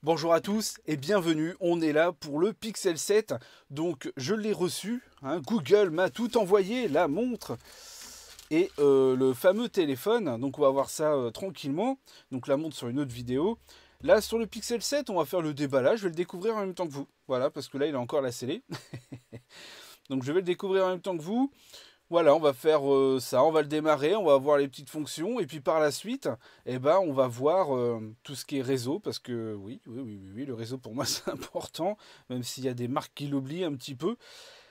Bonjour à tous et bienvenue, on est là pour le Pixel 7, donc je l'ai reçu, hein, Google m'a tout envoyé, la montre et le fameux téléphone, donc on va voir ça tranquillement, donc la montre sur une autre vidéo. Là sur le Pixel 7 on va faire le déballage, je vais le découvrir en même temps que vous, voilà, parce que là il est encore la scellé, donc je vais le découvrir en même temps que vous. Voilà, on va faire ça, on va le démarrer, on va voir les petites fonctions, et puis par la suite, eh ben, on va voir tout ce qui est réseau, parce que oui, le réseau pour moi c'est important, même s'il y a des marques qui l'oublient un petit peu.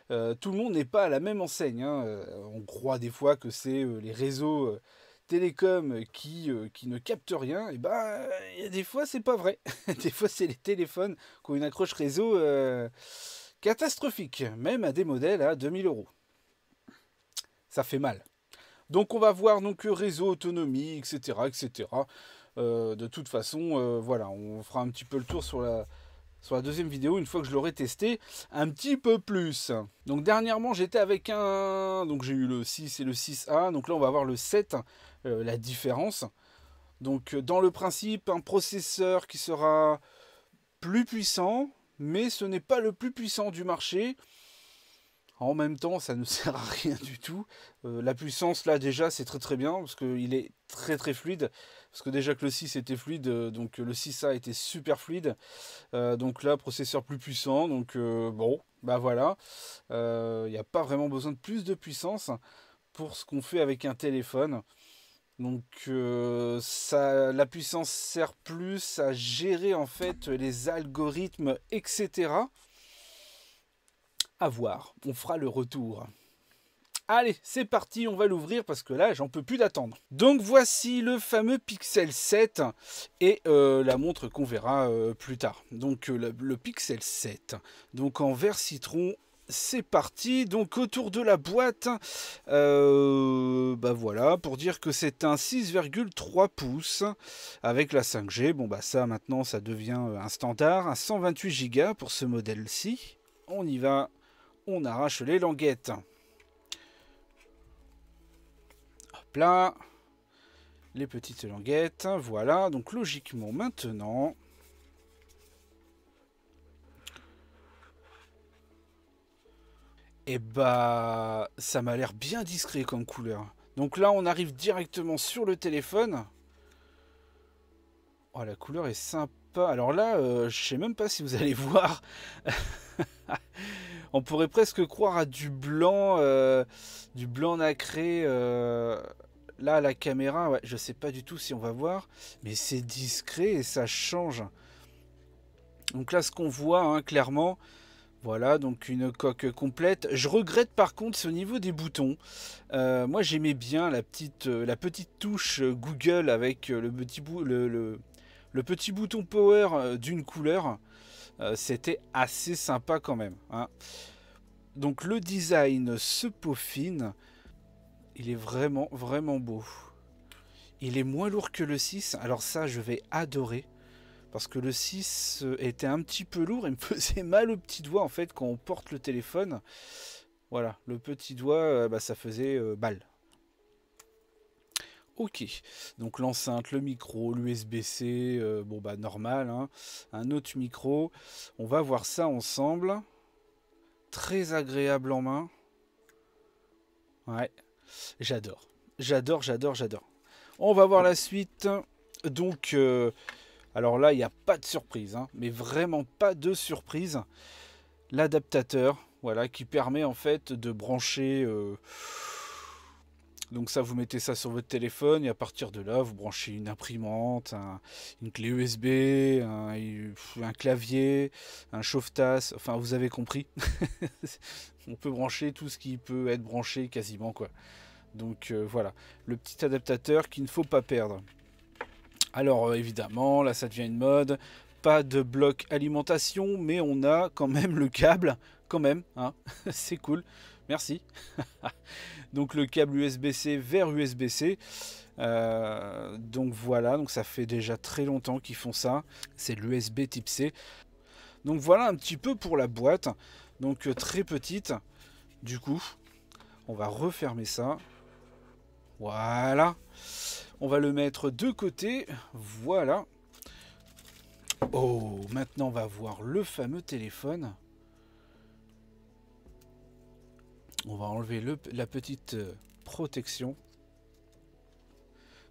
Tout le monde n'est pas à la même enseigne, hein. On croit des fois que c'est les réseaux télécoms qui ne captent rien, et ben, il y a des fois c'est pas vrai. Des fois c'est les téléphones qui ont une accroche réseau catastrophique, même à des modèles à 2000 €. Ça fait mal. Donc on va voir donc réseau, autonomie, etc. etc. De toute façon, voilà, on fera un petit peu le tour sur la deuxième vidéo une fois que je l'aurai testé un petit peu plus. Donc dernièrement j'étais avec un... Donc j'ai eu le 6 et le 6A, donc là on va voir le 7, la différence. Donc dans le principe, un processeur qui sera plus puissant, mais ce n'est pas le plus puissant du marché. En même temps, ça ne sert à rien du tout. La puissance, là, déjà, c'est très très bien, parce qu'il est très très fluide. Parce que déjà que le 6 était fluide, donc le 6A était super fluide. Donc là, processeur plus puissant, donc bon, bah voilà. Il n'y a pas vraiment besoin de plus de puissance pour ce qu'on fait avec un téléphone. Donc la puissance sert plus à gérer en fait les algorithmes, etc. À voir, on fera le retour. Allez, c'est parti, on va l'ouvrir parce que là, j'en peux plus d'attendre. Donc voici le fameux Pixel 7 et la montre qu'on verra plus tard. Donc le Pixel 7, donc en vert citron. C'est parti, donc autour de la boîte, bah voilà, pour dire que c'est un 6,3 pouces avec la 5G. Bon bah ça maintenant ça devient un standard, un 128 Go pour ce modèle-ci. On y va, on arrache les languettes. Hop là, les petites languettes, voilà, donc logiquement maintenant... Et bah, ça m'a l'air bien discret comme couleur. Donc là, on arrive directement sur le téléphone. Oh, la couleur est sympa. Alors là, je sais même pas si vous allez voir. On pourrait presque croire à du blanc nacré. Là, à la caméra, ouais, je sais pas du tout si on va voir, mais c'est discret et ça change. Donc là, ce qu'on voit, hein, clairement, voilà, donc une coque complète. Je regrette par contre c'est au niveau des boutons. Moi, j'aimais bien la petite touche Google avec le petit bouton power d'une couleur. C'était assez sympa quand même, hein. Donc le design se peaufine. Il est vraiment, vraiment beau. Il est moins lourd que le 6. Alors ça, je vais adorer. Parce que le 6 était un petit peu lourd. Il me faisait mal au petit doigt, en fait, quand on porte le téléphone. Voilà, le petit doigt, bah, ça faisait mal. Ok, donc l'enceinte, le micro, l'USB-C, bon bah normal, hein. Un autre micro. On va voir ça ensemble. Très agréable en main. Ouais, j'adore. J'adore, j'adore, j'adore. On va voir la suite. Donc, alors là, il n'y a pas de surprise, hein, mais vraiment pas de surprise. L'adaptateur, voilà, qui permet en fait de brancher... donc ça, vous mettez ça sur votre téléphone et à partir de là, vous branchez une imprimante, une clé USB, un clavier, un chauffe-tasse, enfin vous avez compris. On peut brancher tout ce qui peut être branché quasiment, quoi. Donc voilà, le petit adaptateur qu'il ne faut pas perdre. Alors évidemment, là ça devient une mode, pas de bloc alimentation, mais on a quand même le câble, quand même, hein. C'est cool, merci. Donc le câble USB-C vers USB-C. Donc voilà, donc ça fait déjà très longtemps qu'ils font ça. C'est l'USB type C. Donc voilà un petit peu pour la boîte. Donc très petite. Du coup, on va refermer ça. Voilà. On va le mettre de côté. Voilà. Oh, maintenant on va voir le fameux téléphone. On va enlever la petite protection.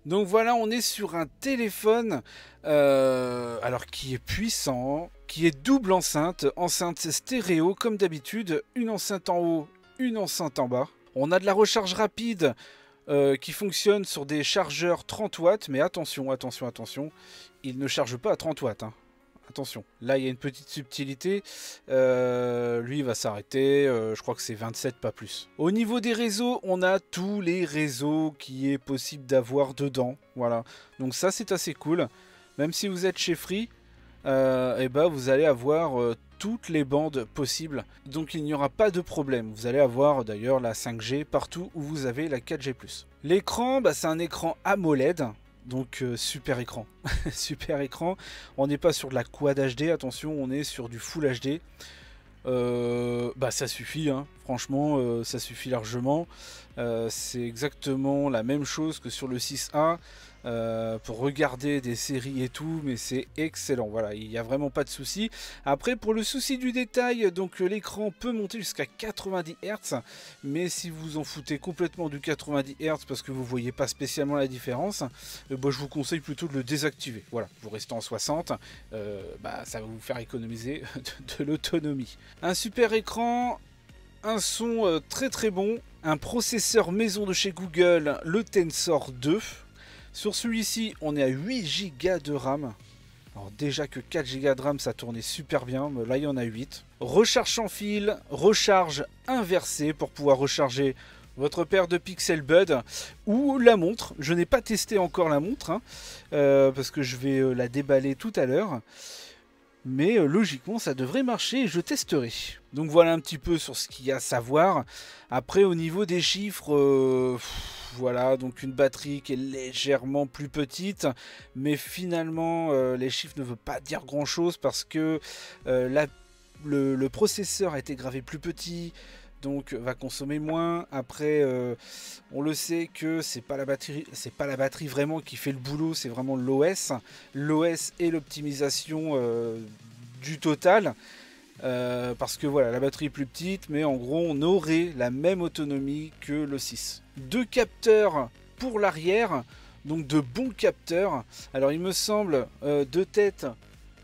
Donc voilà, on est sur un téléphone alors qui est puissant, qui est double enceinte, enceinte stéréo comme d'habitude, une enceinte en haut, une enceinte en bas. On a de la recharge rapide qui fonctionne sur des chargeurs 30 watts, mais attention, attention, attention, il ne charge pas à 30 watts. Hein. Attention, là il y a une petite subtilité, lui il va s'arrêter, je crois que c'est 27 pas plus. Au niveau des réseaux, on a tous les réseaux qui est possible d'avoir dedans, voilà. Donc ça c'est assez cool, même si vous êtes chez Free, et ben vous allez avoir toutes les bandes possibles, donc il n'y aura pas de problème. Vous allez avoir d'ailleurs la 5G partout où vous avez la 4G+. L'écran, bah, c'est un écran AMOLED. Donc super écran, super écran. On n'est pas sur de la Quad HD, attention, on est sur du Full HD. Bah ça suffit, hein. Franchement, ça suffit largement. C'est exactement la même chose que sur le 6A pour regarder des séries et tout, mais c'est excellent. Voilà, il n'y a vraiment pas de souci. Après, pour le souci du détail, donc l'écran peut monter jusqu'à 90 Hz, mais si vous en foutez complètement du 90 Hz parce que vous voyez pas spécialement la différence, bah, je vous conseille plutôt de le désactiver. Voilà, vous restez en 60, bah, ça va vous faire économiser de l'autonomie. Un super écran, un son très très bon, un processeur maison de chez Google, le Tensor 2. Sur celui-ci, on est à 8 Go de RAM. Alors déjà que 4 Go de RAM, ça tournait super bien, mais là il y en a 8. Recharge sans fil, recharge inversée pour pouvoir recharger votre paire de Pixel Bud ou la montre. Je n'ai pas testé encore la montre, hein, parce que je vais la déballer tout à l'heure. Mais logiquement ça devrait marcher et je testerai. Donc voilà un petit peu sur ce qu'il y a à savoir. Après au niveau des chiffres, voilà, donc une batterie qui est légèrement plus petite, mais finalement les chiffres ne veulent pas dire grand chose parce que le processeur a été gravé plus petit, donc va consommer moins. Après on le sait que c'est pas la batterie vraiment qui fait le boulot, c'est vraiment l'OS et l'optimisation du total, parce que voilà, la batterie est plus petite, mais en gros on aurait la même autonomie que le 6. Deux capteurs pour l'arrière, donc de bons capteurs. Alors il me semble de tête,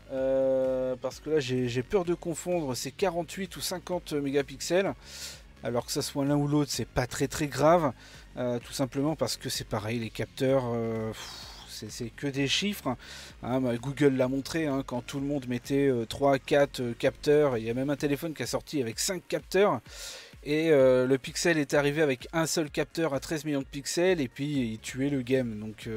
parce que là j'ai peur de confondre, c'est 48 ou 50 mégapixels. Alors que ça soit l'un ou l'autre, c'est pas très grave, tout simplement parce que c'est pareil, les capteurs, c'est que des chiffres. Hein, bah, Google l'a montré, hein, quand tout le monde mettait 3 4 capteurs, il y a même un téléphone qui a sorti avec 5 capteurs. Et le Pixel est arrivé avec un seul capteur à 13 millions de pixels et puis il tuait le game. Donc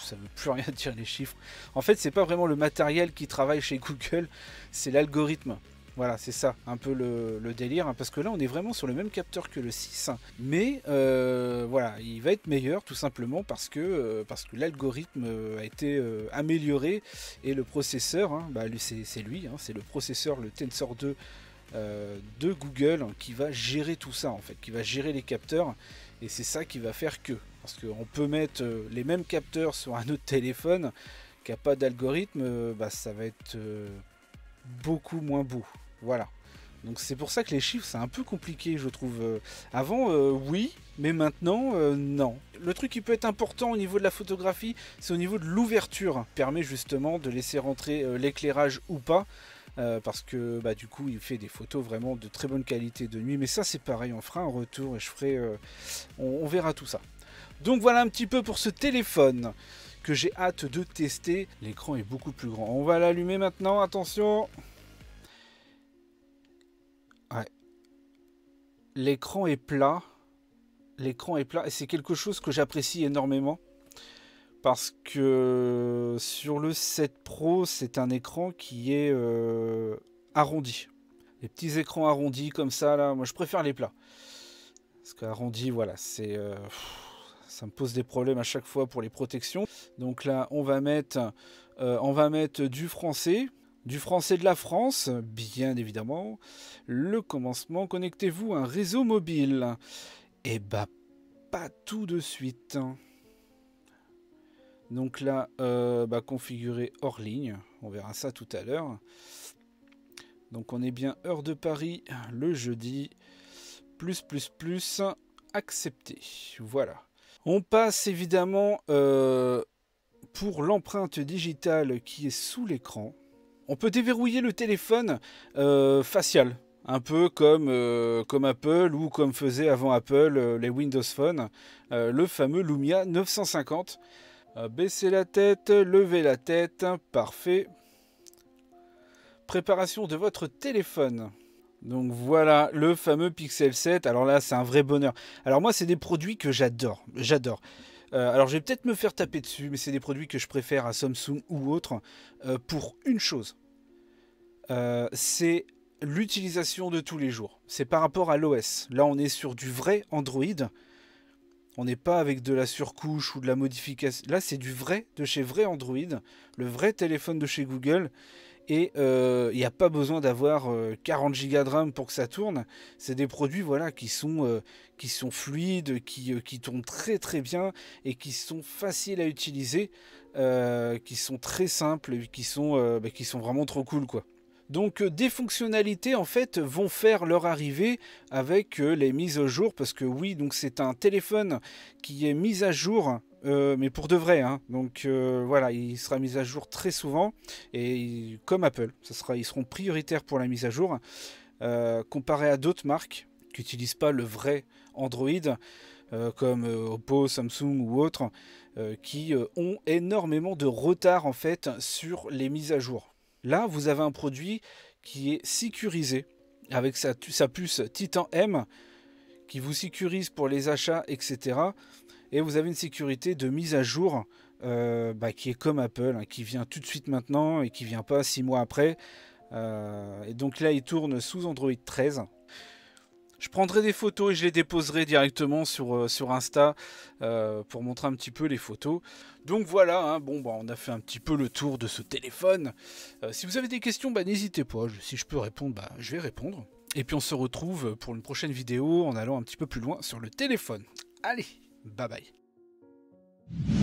ça ne veut plus rien dire les chiffres. En fait, c'est pas vraiment le matériel qui travaille chez Google, c'est l'algorithme. Voilà, c'est ça, un peu le délire, hein, parce que là on est vraiment sur le même capteur que le 6, mais voilà, il va être meilleur tout simplement parce que l'algorithme a été amélioré et le processeur, hein, bah, c'est lui, hein, c'est le processeur, le Tensor 2 de Google qui va gérer tout ça en fait, qui va gérer les capteurs, et c'est ça qui va faire que, parce qu'on peut mettre les mêmes capteurs sur un autre téléphone qui n'a pas d'algorithme, bah, ça va être beaucoup moins beau. Voilà. Donc c'est pour ça que les chiffres c'est un peu compliqué je trouve. Avant oui, mais maintenant non. Le truc qui peut être important au niveau de la photographie, c'est au niveau de l'ouverture. Permet justement de laisser rentrer l'éclairage ou pas. Parce que bah, du coup il fait des photos vraiment de très bonne qualité de nuit. Mais ça c'est pareil, on fera un retour et je ferai. On verra tout ça. Donc voilà un petit peu pour ce téléphone que j'ai hâte de tester. L'écran est beaucoup plus grand. On va l'allumer maintenant, attention. Ouais. L'écran est plat. L'écran est plat et c'est quelque chose que j'apprécie énormément. Parce que sur le 7 Pro, c'est un écran qui est arrondi. Les petits écrans arrondis comme ça, là, moi je préfère les plats. Parce qu'arrondi, voilà, c'est... ça me pose des problèmes à chaque fois pour les protections. Donc là, on va mettre du français. Du français de la France, bien évidemment. Le commencement, connectez-vous à un réseau mobile. Et bah, pas tout de suite. Donc là, configurer hors ligne. On verra ça tout à l'heure. Donc on est bien heure de Paris le jeudi. Plus, accepté. Voilà. On passe évidemment pour l'empreinte digitale qui est sous l'écran. On peut déverrouiller le téléphone facial. Un peu comme Apple ou comme faisait avant Apple les Windows Phone. Le fameux Lumia 950. Baissez la tête, levez la tête. Parfait. Préparation de votre téléphone. Donc voilà le fameux Pixel 7. Alors là, c'est un vrai bonheur. Alors moi, c'est des produits que j'adore. Alors je vais peut-être me faire taper dessus, mais c'est des produits que je préfère à Samsung ou autre pour une chose. C'est l'utilisation de tous les jours. C'est par rapport à l'OS. Là, on est sur du vrai Android. On n'est pas avec de la surcouche ou de la modification. Là, c'est du vrai, de chez vrai Android. Le vrai téléphone de chez Google. Et il n'y a pas besoin d'avoir 40 Go de RAM pour que ça tourne. C'est des produits voilà, qui sont fluides, qui tournent très très bien et qui sont faciles à utiliser, qui sont très simples et qui sont vraiment trop cool, quoi. Donc des fonctionnalités en fait vont faire leur arrivée avec les mises à jour, parce que oui, donc c'est un téléphone qui est mis à jour, mais pour de vrai, hein. Donc voilà, il sera mis à jour très souvent, et comme Apple, ils seront prioritaires pour la mise à jour, comparé à d'autres marques qui n'utilisent pas le vrai Android, comme Oppo, Samsung ou autres, qui ont énormément de retard en fait sur les mises à jour. Là, vous avez un produit qui est sécurisé avec sa puce Titan M qui vous sécurise pour les achats, etc. Et vous avez une sécurité de mise à jour qui est comme Apple, hein, qui vient tout de suite maintenant et qui ne vient pas 6 mois après. Et donc là, il tourne sous Android 13. Je prendrai des photos et je les déposerai directement sur Insta pour montrer un petit peu les photos. Donc voilà, hein, on a fait un petit peu le tour de ce téléphone. Si vous avez des questions, n'hésitez pas. Si je peux répondre, je vais répondre. Et puis on se retrouve pour une prochaine vidéo en allant un petit peu plus loin sur le téléphone. Allez, bye bye.